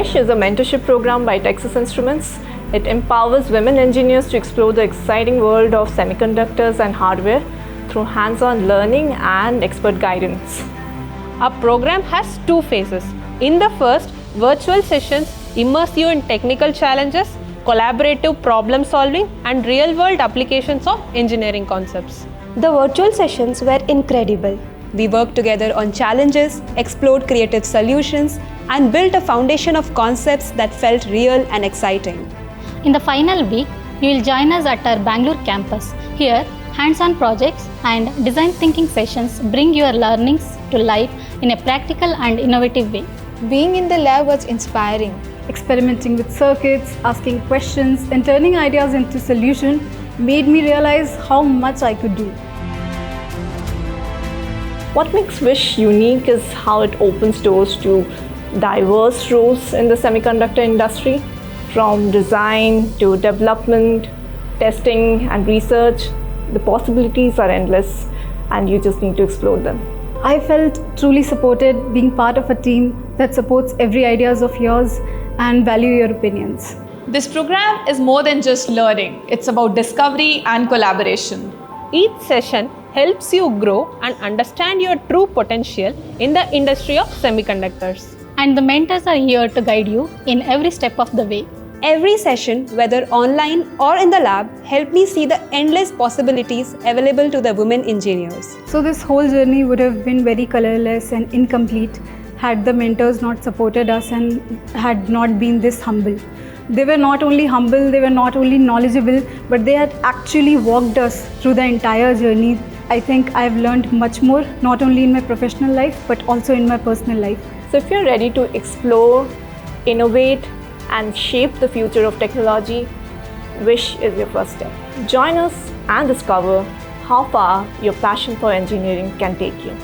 WiSH is a mentorship program by Texas Instruments. It empowers women engineers to explore the exciting world of semiconductors and hardware through hands-on learning and expert guidance. Our program has two phases. In the first, virtual sessions immerse you in technical challenges, collaborative problem solving, and real-world applications of engineering concepts. The virtual sessions were incredible. We worked together on challenges, explored creative solutions, and built a foundation of concepts that felt real and exciting. In the final week, you will join us at our Bangalore campus. Here, hands-on projects and design thinking sessions bring your learnings to life in a practical and innovative way. Being in the lab was inspiring. Experimenting with circuits, asking questions, and turning ideas into solutions made me realize how much I could do. What makes WiSH unique is how it opens doors to diverse roles in the semiconductor industry, from design to development, testing and research. The possibilities are endless and you just need to explore them. I felt truly supported being part of a team that supports every ideas of yours and value your opinions. This program is more than just learning. It's about discovery and collaboration. Each session helps you grow and understand your true potential in the industry of semiconductors. And the mentors are here to guide you in every step of the way. Every session, whether online or in the lab, helped me see the endless possibilities available to the women engineers. So this whole journey would have been very colorless and incomplete had the mentors not supported us and had not been this humble. They were not only humble, they were not only knowledgeable, but they had actually walked us through the entire journey. I think I've learned much more, not only in my professional life, but also in my personal life. So if you're ready to explore, innovate, and shape the future of technology, WiSH is your first step. Join us and discover how far your passion for engineering can take you.